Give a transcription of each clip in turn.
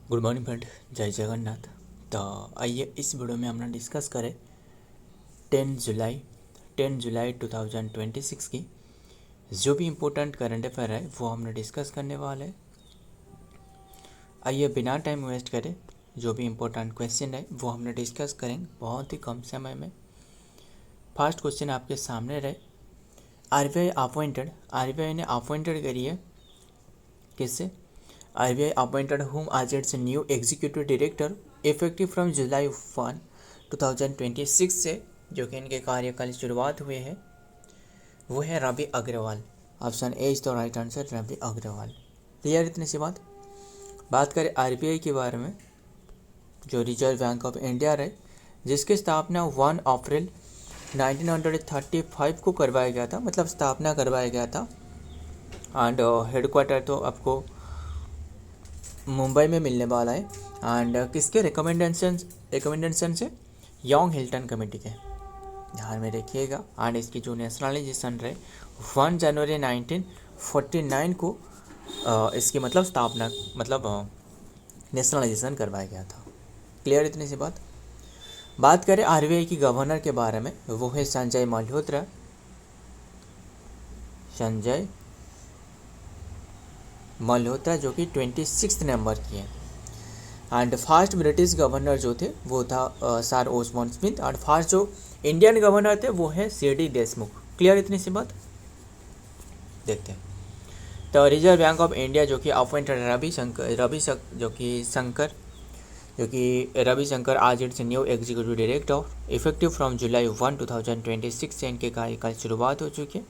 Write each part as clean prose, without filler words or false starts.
Good morning friend, जय जगन्नाथ। तो आइए इस वीडियो में हम डिस्कस करें 10 जुलाई 2026 की जो भी इम्पोर्टेंट करंट अफेयर है वो हमने डिस्कस करने वाले हैं। आइए बिना टाइम वेस्ट करें जो भी इम्पोर्टेंट क्वेश्चन है वो हमने डिस्कस करेंगे बहुत ही कम समय में। फर्स्ट क्वेश्चन आपके सामने रहे, आरबीआई ने अपॉइंटेड करी है किससे? RBI appointed whom as its new executive director effective from July 1, 2026 से जो कि इनके कार्यकाल की शुरुआत हुए है वो है Ravi Agarwal. Option A is the right answer, Ravi Agarwal. Clear इतनी सी बात करें RBI के बारे में, जो रिजर्व बैंक ऑफ इंडिया है जिसकी स्थापना 1 अप्रैल 1935 को करवाया गया था, मतलब स्थापना करवाया गया था। एंड हेडक्वार्टर तो आपको मुंबई में मिलने वाला है। एंड किसके रिकमेंडेशन से? यंग हिल्टन कमेटी के, ध्यान में रखिएगा। एंड इसकी जो नेशनलाइजेशन रहे 1 जनवरी 1949 को इसकी मतलब स्थापना नेशनलाइजेशन करवाया गया था। क्लियर इतनी सी बात करें RBI की गवर्नर के बारे में, वो है संजय मल्होत्रा जो कि 26 नंबर की है। एंड फर्स्ट ब्रिटिश गवर्नर जो थे वो था सर ओस्मान स्मिथ। और फर्स्ट जो इंडियन गवर्नर थे वो है CD देशमुख। क्लियर इतनी सी देखते हैं। तो रिजर्व बैंक ऑफ इंडिया जो कि अपॉइंटेड रविशंकर आज it's new executive director effective from जुलाई 1, 2026 से इनके कार्यकाल शुरुआत हो चुकी है।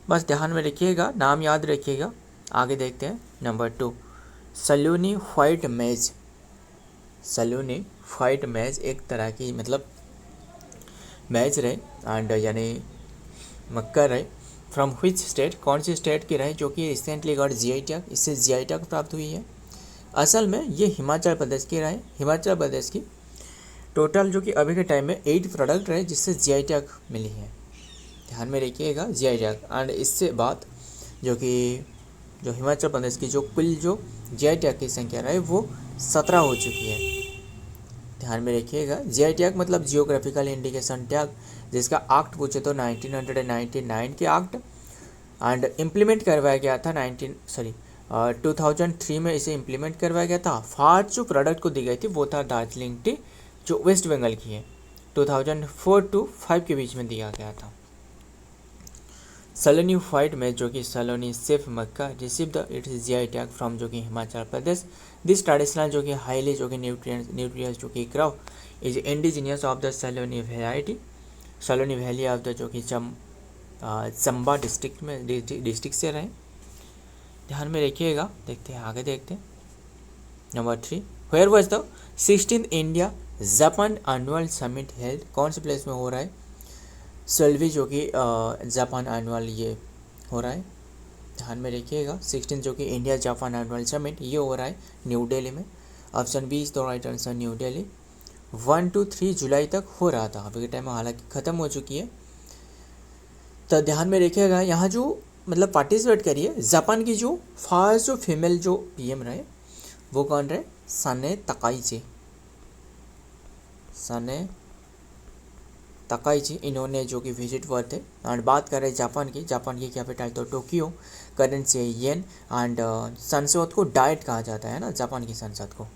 बस ध्यान में रखिएगा, नाम याद रखिएगा। आगे देखते हैं। नंबर 2, सलोनी व्हाइट मैज एक तरह की मैज रहे एंड यानी मक्का रहे। फ्रॉम व्हिच स्टेट, कौन सी स्टेट की रहे जो कि रिसेंटली गॉट GI टैग, इससे GI टैग प्राप्त हुई है। असल में ये हिमाचल प्रदेश की रहे। हिमाचल प्रदेश की टोटल जो कि अभी के टाइम में 8 प्रोडक्ट रहे जिससे GI टैग मिली है। ध्यान में रखिएगा GI टैग। एंड इससे बात जो हिमाचल प्रदेश की जो कुल जो GI टैग की संख्या रहे वो 17 हो चुकी है। ध्यान में रखिएगा GI टैग मतलब जियोग्राफिकल इंडिकेशन टैग, जिसका एक्ट पूछे तो 1999 के एक्ट। एंड इम्प्लीमेंट करवाया गया था 2003 में इसे इम्प्लीमेंट करवाया गया था। फर्स्ट जो प्रोडक्ट को दी गई थी वो था दार्जिलिंग टी जो वेस्ट बंगाल की है, 2004 to 5 के बीच में दिया गया था। सलोनी व्हाइट मैज जो कि सलोनी सेफ मक्का receive the its GI tag from जो कि हिमाचल प्रदेश। दिस ट्रेडिशनल जो कि हाईली जो कि न्यूट्रियस जो कि crop is indigenous of the Saloni variety, Saloni valley of the जो कि चंबा डिस्ट्रिक्ट से रहे। ध्यान में रखिएगा। देखते हैं आगे देखते हैं। Number 3, where was the 16th India Japan annual summit held, कौन से प्लेस में हो रहा है? सेल्वी जो कि जापान एनुअल ये हो रहा है। ध्यान में रखिएगा 16 जो कि इंडिया जापान एनुअल समिट ये हो रहा है न्यू दिल्ली में। Option B is the right answer, New Delhi. 1 to 3 जुलाई तक हो रहा था, अभी के टाइम में हालांकि ख़त्म हो चुकी है। तो ध्यान में रखिएगा यहाँ जो पार्टिसिपेट करिए। जापान की जो फर्स्ट जो फीमेल जो PM रहे वो कौन रहे? सने तकाइची इन्होंने जो कि विजिट हुए थे। एंड बात करें जापान की कैपिटल तो टोक्यो, करेंसी येन। एंड संसद को डाइट कहा जाता है ना, जापान की संसद को।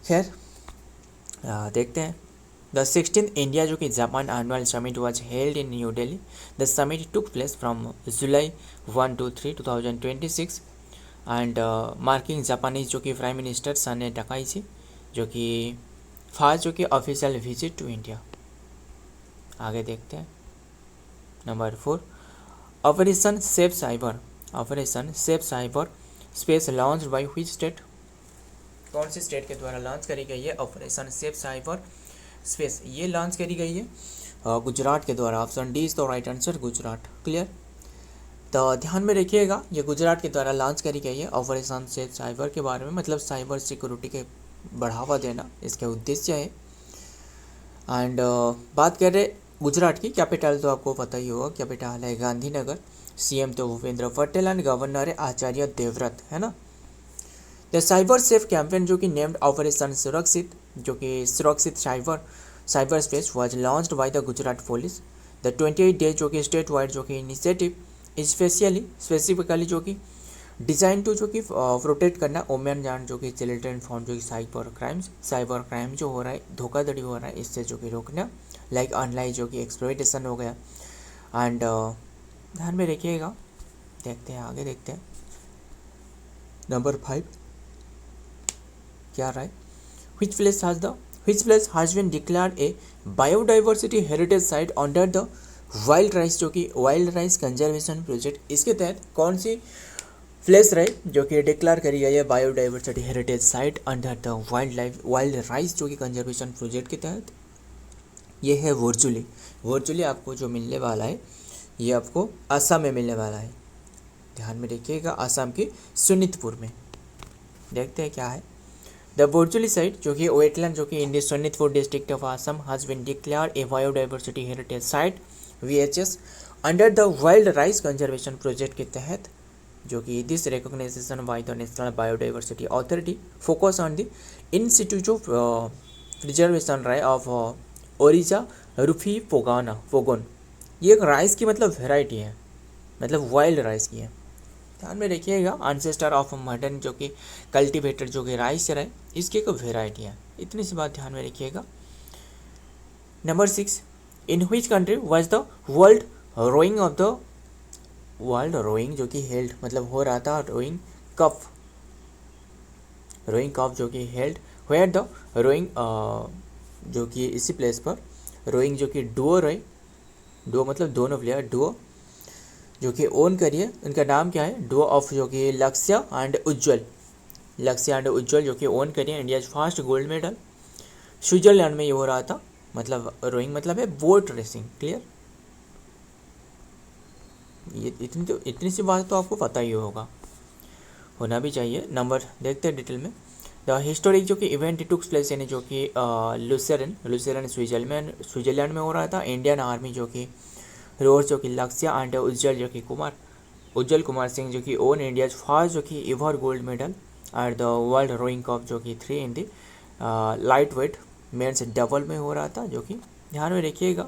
खैर देखते हैं। द 16th इंडिया जो कि Japan annual summit was held in new Delhi. The summit took place from July 1 to 3, 2026 and marking Japanese जो कि प्राइम मिनिस्टर सने तकाइची जो कि फर्स्ट जो कि ऑफिशियल विजिट टू इंडिया। आगे देखते हैं। Number 4, operation safe cyber space launch by which state, कौन सी स्टेट के द्वारा लॉन्च करी गई है? ऑपरेशन सेफ साइबर स्पेस ये लॉन्च करी गई है गुजरात के द्वारा। Option D is the right answer, Gujarat. Clear. तो ध्यान में रखिएगा ये गुजरात के द्वारा लॉन्च करी गई है ऑपरेशन सेफ साइबर के बारे में, मतलब साइबर सिक्योरिटी के बढ़ावा देना इसके उद्देश्य है। एंड बात कर रहे गुजरात की कैपिटल तो आपको पता ही होगा, कैपिटल है गांधीनगर। CM तो भूपेंद्र पटेल एंड गवर्नर है आचार्य देवव्रत, है ना। द साइबर सेफ कैंपेन जो कि नेम्ड ऑपरेशन सुरक्षित, जो कि सुरक्षित cyber space was launched by the Gujarat police. The 28 days जो कि स्टेट वाइड जो कि इनिशिएटिव स्पेसिफिकली जो कि डिज़ाइन टू जो कि प्रोटेक्ट करना वुमेन एंड जो कि चिल्ड्रन फ्रॉम जो कि साइबर क्राइम जो हो रहा है, धोखाधड़ी हो रहा है, इससे जो कि रोकना, लाइक ऑनलाइन जो कि एक्सप्लॉइटेशन हो गया। एंड ध्यान में रखिएगा। देखते हैं आगे, देखते हैं नंबर 5 क्या रहा है। which place has been declared a biodiversity heritage site under the wild rice जो कि वाइल्ड राइस कंजर्वेशन प्रोजेक्ट, इसके तहत कौन सी प्लेस रहे जो कि डिक्लेयर करी गई है biodiversity heritage site under the wild rice जो कि कंजर्वेशन प्रोजेक्ट के तहत। ये है वर्चुअली आपको जो मिलने वाला है ये आपको असम में मिलने वाला है। ध्यान में रखिएगा, असम के सोनितपुर में। देखते हैं क्या है। द वर्चुअली साइट जो कि वेटलैंड जो कि in the Sonitpur district of Assam has been declared a biodiversity heritage site VHS under the wild rice conservation project के तहत, जो कि this recognization by the national biodiversity authority focus on the institute of preservation rye of Oryza rufipogon. ये एक rice की मतलब variety है, मतलब वाइल्ड राइस की है। ध्यान में रखिएगा, अनसेस्टर ऑफ मॉडर्न जो कि कल्टिवेटेड जो कि राइस है, इसकी एक वेराइटी है। इतनी सी बात ध्यान में रखिएगा। Number 6, in which country was the world rowing जो कि हेल्ड मतलब हो रहा था रोइंग कप जो कि हेल्ड वेयर द रोइंग जो कि इसी प्लेस पर रोइंग जो कि डुओ मतलब दोनों प्लेयर डुओ जो कि ओन करिए, उनका नाम क्या है, डुओ ऑफ जो कि लक्ष्य एंड उज्ज्वल जो कि ओन करिए India first gold medal. Switzerland में ये हो रहा था। मतलब रोइंग मतलब है बोट रेसिंग। क्लियर, ये इतनी सी बात तो आपको पता ही होगा, होना भी चाहिए। नंबर देखते हैं डिटेल में। द हिस्टोरिक जो कि इवेंट टुक्स प्लेस यानी जो कि लुसेरन स्विट्जरलैंड में हो रहा था। इंडियन आर्मी जो कि रोज जो कि लक्ष्य एंड उज्जवल कुमार सिंह जो कि ओन इंडिया फर्स्ट जो कि ever gold medal at the world rowing cup जो कि 3 in the lightweight men's double में हो रहा था, जो कि ध्यान में रखिएगा।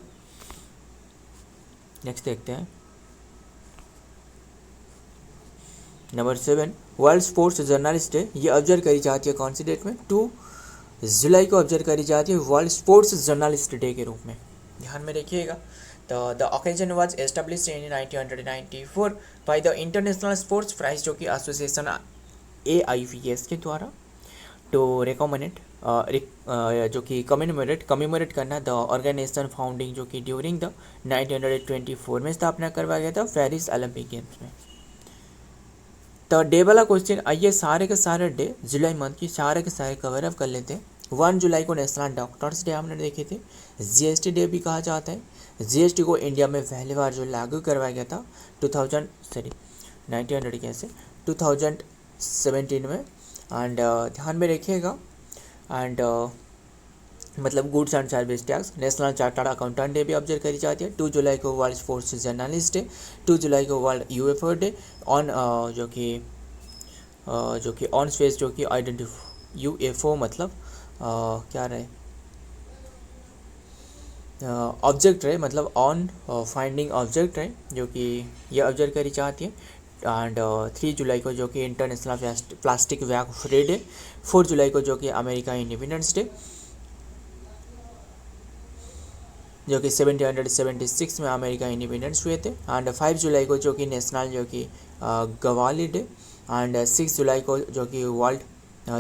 नेक्स्ट देखते हैं number 7, world sports journalist day. ये ऑब्जर्व करी जाती है कौन सी डेट में, 2 जुलाई को ऑब्जर्व करी जाती है वर्ल्ड स्पोर्ट्स जर्नलिस्ट डे के रूप में। ध्यान में रखिएगा। The occasion was established in 1994 by the international sports prize जो कि एसोसिएशन AIPS के द्वारा टू रिकमेंड जो कि कमेमोरेट करना द ऑर्गेनाइजेशन फाउंडिंग जो कि ड्यूरिंग द 1924 में स्थापना करवाया गया था पेरिस ओलंपिक गेम्स में। तो डे वाला क्वेश्चन, आइए सारे के सारे डे जुलाई मंथ की सारे के सारे कवर अप कर लेते हैं। 1 जुलाई को नेशनल डॉक्टर्स डे हमने देखे थे। GST डे भी कहा जाता है। GST को इंडिया में पहली बार जो लागू करवाया गया था 2017 में। एंड ध्यान में रखिएगा। एंड मतलब goods and service tax. National chartered accountant day भी ऑब्जर्व करी जाती है। 2 जुलाई को वर्ल्ड स्पोर्ट्स जर्नलिस्ट डे। 2 जुलाई को वर्ल्ड UFO डे ऑन जो कि ऑन स्पेस जो कि आइडेंटिफाई UFO मतलब क्या रहे ऑब्जेक्ट रहे, मतलब ऑन फाइंडिंग ऑब्जेक्ट रहे, जो कि ये ऑब्जर्व करी जाती है। एंड 3 जुलाई को जो कि international plastic bag free day. 4 जुलाई को जो कि अमेरिका इंडिपेंडेंस डे जो कि 1776 में अमेरिका इंडिपेंडेंस हुए थे। एंड 5 जुलाई को जो कि नेशनल जो कि गवाली डे। एंड 6 जुलाई को जो कि वर्ल्ड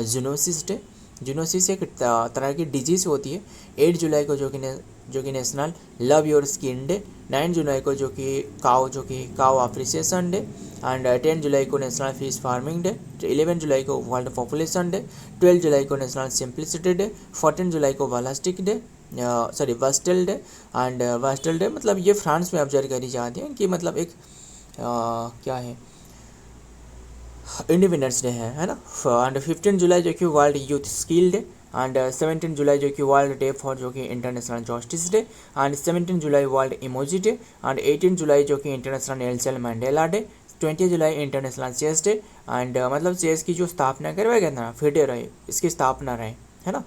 जूनोसिस डे। जूनोसिस एक तरह की डिजीज़ होती है। 8 जुलाई को जो कि national love your skin day. 9 जुलाई को जो कि काउ अप्रिसिएशन डे। एंड 10 जुलाई को नेशनल फिश फार्मिंग डे। 11 जुलाई को वर्ल्ड पॉपुलेशन डे। 12 जुलाई को नेशनल सिंप्लिसिटी डे। 14 जुलाई को वास्टेल डे। एंड वास्टेल डे मतलब ये फ्रांस में ऑब्जर्व करी जाती है कि मतलब एक क्या है इंडिपेंडेंस डे है ना। एंड 15 जुलाई जो कि world youth skill day. And 17 जुलाई जो कि वर्ल्ड डे फॉर जो कि इंटरनेशनल जस्टिस डे। एंड 17 जुलाई वर्ल्ड इमोजी डे। एंड 18 जुलाई जो कि इंटरनेशनल नेल्सन मंडेला डे। 20 जुलाई इंटरनेशनल चेस डे, एंड मतलब चेस की जो स्थापना करवाया गया ना, फिडे रहे इसकी स्थापना रहे, है ना।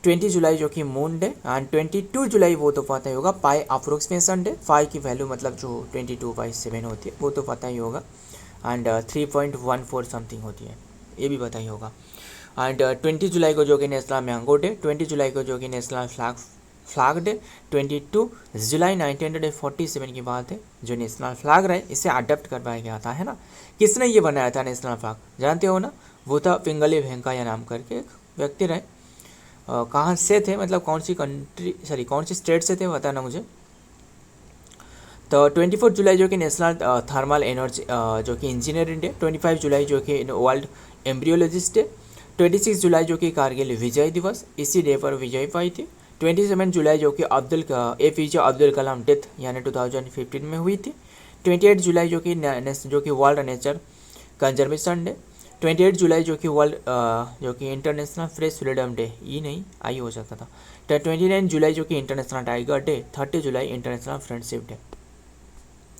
20 जुलाई जो कि मून डे, एंड 22 जुलाई वो तो पता ही होगा पाई अप्रोक्सीमेशन डे, पाई की वैल्यू मतलब जो 22/7 होती है वो तो पता ही होगा, एंड 3.14 समथिंग होती है, ये भी पता ही होगा। एंड 20 जुलाई को जो कि नेशनल मैंगो डे, 20 जुलाई को जो कि नेशनल फ्लैग डे, 22 जुलाई 1947 की बात है, जो नेशनल फ्लैग रहे इसे अडॉप्ट करवाया गया था, है ना। किसने ये बनाया था नेशनल फ्लैग, जानते हो ना, वो था पिंगली वेंकैया नाम करके एक व्यक्ति रहे। कहाँ से थे, मतलब कौन सी कंट्री, सॉरी कौन सी स्टेट से थे बताना मुझे। तो 24 जुलाई जो कि नेशनल थर्मल एनर्जी जो कि इंजीनियरिंग डे, 25 जुलाई जो कि वर्ल्ड एम्ब्रियोलॉजिस्ट डे, 26 जुलाई जो कि कारगिल विजय दिवस, इसी डे पर विजय पाई थी। 27 जुलाई जो कि APJ अब्दुल कलाम डेथ यानी 2015 में हुई थी। 28 जुलाई जो कि वर्ल्ड नेचर कंजर्वेशन डे, 28 जुलाई जो कि वर्ल्ड जो कि इंटरनेशनल प्रेस फ्रीडम डे, ये नहीं आई हो सकता था। 29 जुलाई जो कि इंटरनेशनल टाइगर डे, 30 जुलाई इंटरनेशनल फ्रेंडशिप डे।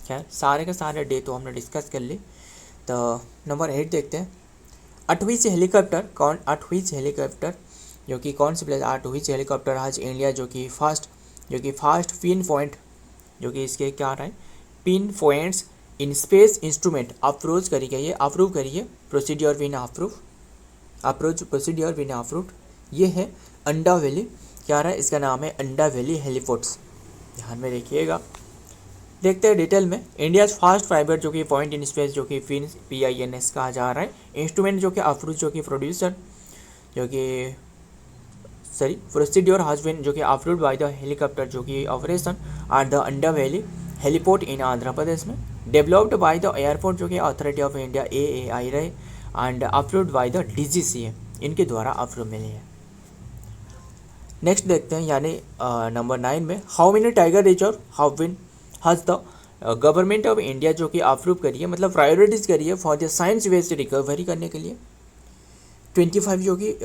खैर सारे के सारे डे तो हमने डिस्कस कर ली। तो नंबर 8 देखते हैं। 8वीं हेलीकॉप्टर जो कि कौन सी प्लेस, 8वीं हेलीकॉप्टर आज इंडिया जो कि फास्ट पिन पॉइंट जो कि इसके क्या रहा है, pin points in space instrument approach करिए प्रोसीड्योर विन अप्रूव, ये है अंडा वैली, क्या रहा है इसका नाम है अंडा वैली हेलीपोर्ट्स, ध्यान में रखिएगा। देखते हैं डिटेल में। इंडिया फास्ट फाइबर जो कि पॉइंट इन स्पेस जो कि PINS कहा जा रहा है, इंस्ट्रूमेंट जो कि अप्रूव जो कि प्रोड्यूसर जो कि प्रोसीड्योर हैज बीन जो कि अप्रूव्ड बाय द हेलीकॉप्टर जो कि ऑपरेशन एट द अंडा वैली हेलीपोर्ट इन आंध्र प्रदेश में, डेवलप्ड बाय द एयरपोर्ट जो कि अथॉरिटी ऑफ इंडिया AAI रहे, and approved by the DGCA, इनके द्वारा अप्रूव मिली है। नेक्स्ट देखते हैं, यानी नंबर 9 में, how many tiger reserve have been has the government of India जो कि अप्रूव करिए, मतलब प्रायोरिटीज करिए for the science based recovery करने के लिए। 25 जो कि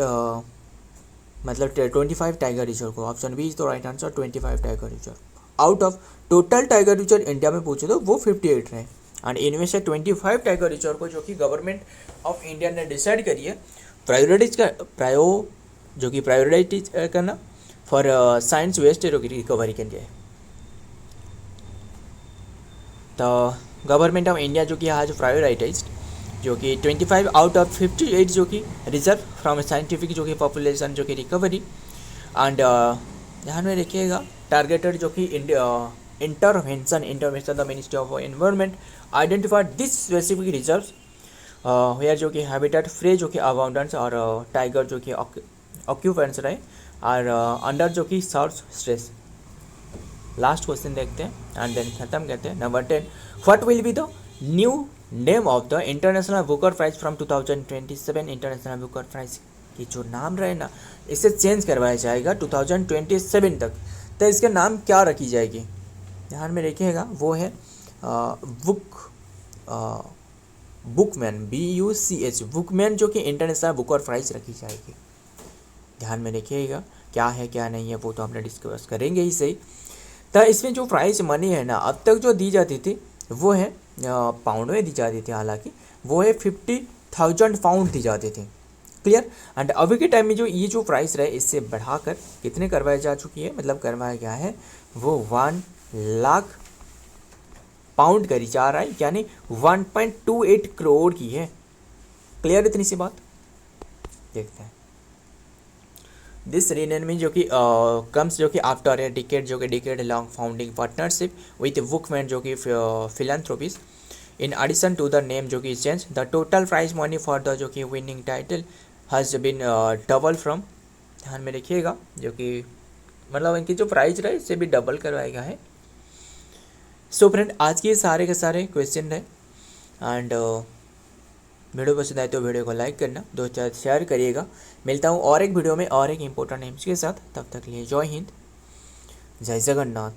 मतलब 25 टाइगर रिजर्व को, option B is the right answer, 25 tiger reserve. Out of total tiger reserve India में पूछे तो वो 58 रहे, एंड इनमें से 25 टाइगर रिजर्व को जो कि गवर्नमेंट ऑफ इंडिया ने डिसाइड करिए प्रायोरिटीज करना फॉर साइंस वेस्ट रिकवरी के लिए। तो गवर्नमेंट ऑफ इंडिया जो कि आज प्रायोरिटाइज जो कि 25 आउट ऑफ 58 जो कि रिजर्व फ्रॉम साइंटिफिक जो कि पॉपुलेशन जो कि रिकवरी, एंड ध्यान में रखिएगा टारगेटेड जो कि intervention the ministry of environment identified this specific reserves where जो कि हैबिटेट फ्रे जो कि अबाउंडेंस और टाइगर जो कि ऑक्यूपेंट्स रहे और अंडर जो कि सर्च स्ट्रेस। लास्ट क्वेश्चन देखते हैं एंड देन खत्म करते हैं। Number 10, what will be the new name of the international Booker prize from 2027, international Booker prize की जो नाम रहे ना इसे चेंज करवाया जाएगा 2027 तक। तो इसका नाम क्या रखी जाएगी, ध्यान में रखिएगा, वो है बुकमैन BUCH बुकमैन जो कि इंटरनेशनल बुकर प्राइज रखी जाएगी। ध्यान में रखिएगा क्या है क्या नहीं है वो तो हमने डिस्कस करेंगे ही सही। तो इसमें जो प्राइज मनी है ना अब तक जो दी जाती थी वो है पाउंड में दी जाती थी, हालांकि वो है 50,000 पाउंड दी जाती थी, क्लियर। एंड अभी के टाइम में जो ये जो प्राइस रहे इससे बढ़ाकर कितने करवाई जा चुकी है, मतलब करवाया गया है वो 1 लाख पाउंड करी जा रहा है, यानी 1.28 करोड़ की है, क्लियर इतनी सी बात। देखते हैं दिस रीनेमिंग जो कि कम्स जो कि आफ्टर ए डिकेड जो कि decade long founding partnership with Bookman जो कि philanthropies in addition to the name जो कि change the total prize money for the जो कि winning title has been double from, ध्यान में रखिएगा जो कि मतलब इनकी जो प्राइज रहे इससे भी डबल करवाया गया है। सो फ्रेंड आज के सारे के सारे क्वेश्चन रहे एंड वीडियो पसंद आए तो वीडियो को लाइक करना, दोस्तों के साथ शेयर करिएगा। मिलता हूँ और एक वीडियो में और एक इम्पोर्टेंट नेम्स के साथ, तब तक लिए जय हिंद, जय जगन्नाथ।